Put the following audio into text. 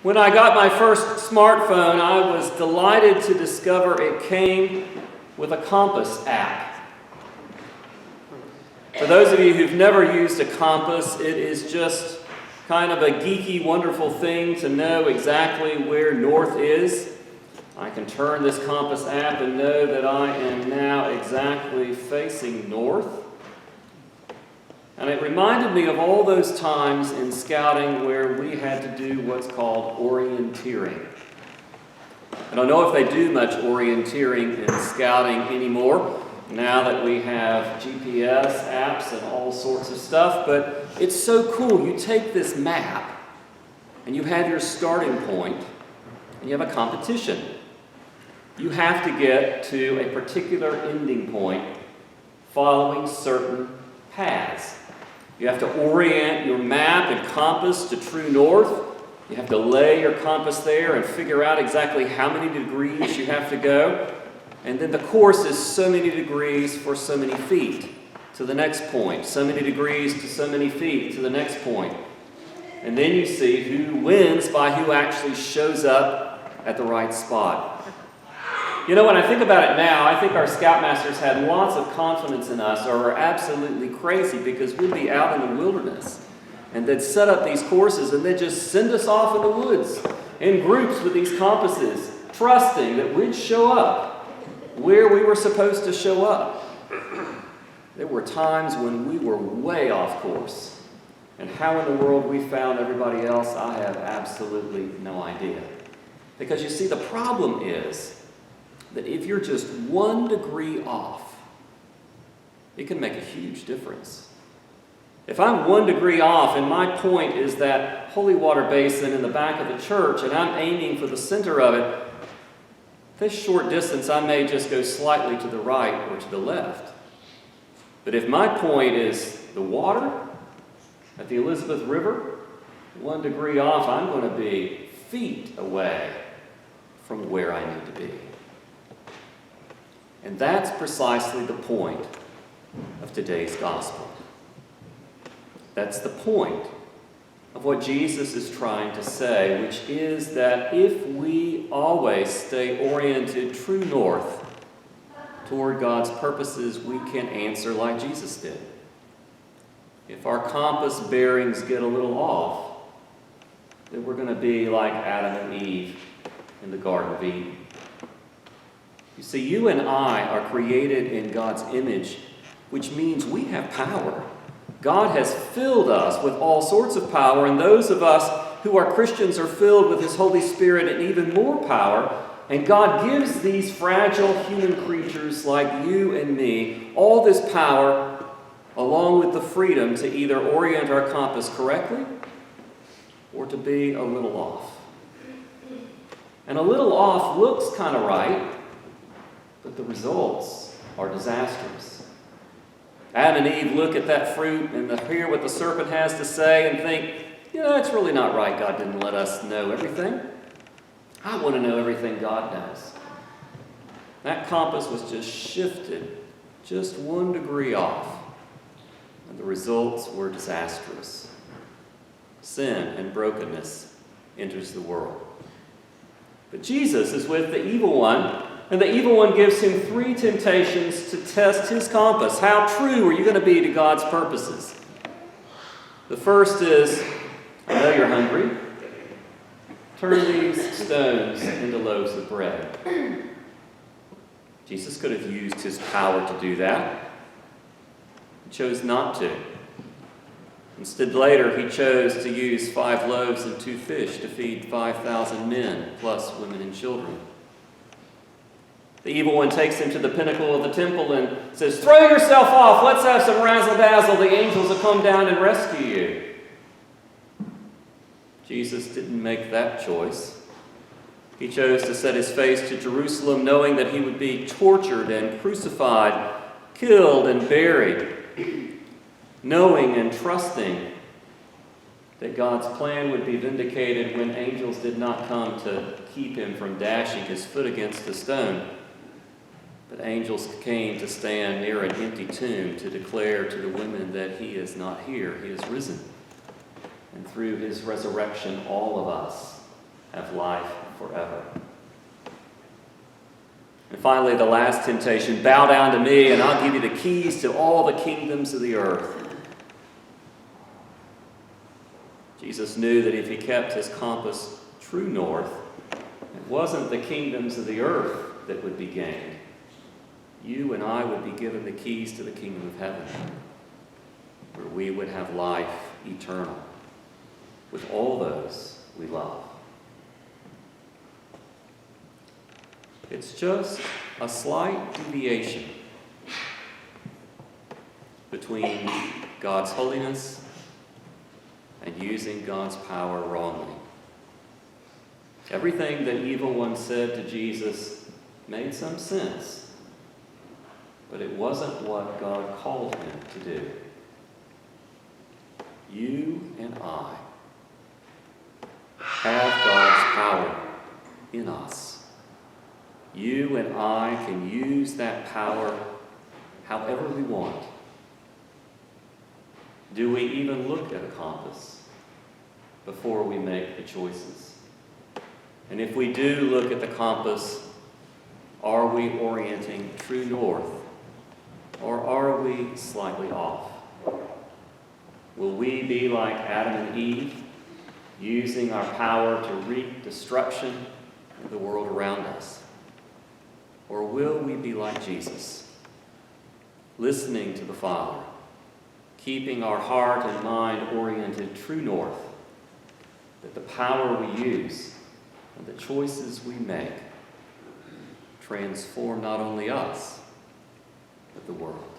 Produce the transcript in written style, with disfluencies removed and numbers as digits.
When I got my first smartphone, I was delighted to discover it came with a compass app. For those of you who've never used a compass, it is just kind of a geeky, wonderful thing to know exactly where north is. I can turn this compass app and know that I am now exactly facing north. And it reminded me of all those times in scouting where we had to do what's called orienteering. I don't know if they do much orienteering in scouting anymore, now that we have GPS apps and all sorts of stuff, but it's so cool. You take this map, and you have your starting point, and you have a competition. You have to get to a particular ending point following certain paths. You have to orient your map and compass to true north. You have to lay your compass there and figure out exactly how many degrees you have to go. And then the course is so many degrees for so many feet to the next point, so many degrees to so many feet to the next point. And then you see who wins by who actually shows up at the right spot. You know, when I think about it now, I think our scoutmasters had lots of confidence in us, or were absolutely crazy, because we'd be out in the wilderness and they'd set up these courses and they'd just send us off in the woods in groups with these compasses, trusting that we'd show up where we were supposed to show up. There were times when we were way off course, and how in the world we found everybody else, I have absolutely no idea. Because you see, the problem is that if you're just 1 degree off, it can make a huge difference. If I'm 1 degree off and my point is that holy water basin in the back of the church and I'm aiming for the center of it, this short distance I may just go slightly to the right or to the left. But if my point is the water at the Elizabeth River, 1 degree off, I'm going to be feet away from where I need to be. And that's precisely the point of today's gospel. That's the point of what Jesus is trying to say, which is that if we always stay oriented true north toward God's purposes, we can answer like Jesus did. If our compass bearings get a little off, then we're going to be like Adam and Eve in the Garden of Eden. You see, you and I are created in God's image, which means we have power. God has filled us with all sorts of power, and those of us who are Christians are filled with His Holy Spirit and even more power. And God gives these fragile human creatures like you and me all this power, along with the freedom to either orient our compass correctly or to be a little off. And a little off looks kind of right, but the results are disastrous. Adam and Eve look at that fruit and hear what the serpent has to say and think, that's really not right. God didn't let us know everything. I want to know everything God knows. That compass was just shifted just 1 degree off, and the results were disastrous. Sin and brokenness enters the world. But Jesus is with the evil one, and the evil one gives him 3 temptations to test his compass. How true are you going to be to God's purposes? The first is, I know you're hungry. Turn these stones into loaves of bread. Jesus could have used his power to do that. He chose not to. Instead, later, he chose to use 5 loaves and 2 fish to feed 5,000 men, plus women and children. The evil one takes him to the pinnacle of the temple and says, "Throw yourself off. Let's have some razzle-dazzle. The angels will come down and rescue you." Jesus didn't make that choice. He chose to set his face to Jerusalem, knowing that he would be tortured and crucified, killed and buried, knowing and trusting that God's plan would be vindicated when angels did not come to keep him from dashing his foot against a stone. But angels came to stand near an empty tomb to declare to the women that he is not here, he is risen. And through his resurrection, all of us have life forever. And finally, the last temptation, bow down to me and I'll give you the keys to all the kingdoms of the earth. Jesus knew that if he kept his compass true north, it wasn't the kingdoms of the earth that would be gained. You and I would be given the keys to the kingdom of heaven, where we would have life eternal with all those we love. It's just a slight deviation between God's holiness and using God's power wrongly. Everything that evil one said to Jesus made some sense, but it wasn't what God called him to do. You and I have God's power in us. You and I can use that power however we want. Do we even look at a compass before we make the choices? And if we do look at the compass, are we orienting true north, or are we slightly off? Will we be like Adam and Eve, using our power to wreak destruction in the world around us? Or will we be like Jesus, listening to the Father, keeping our heart and mind oriented true north, that the power we use and the choices we make transform not only us, but the world?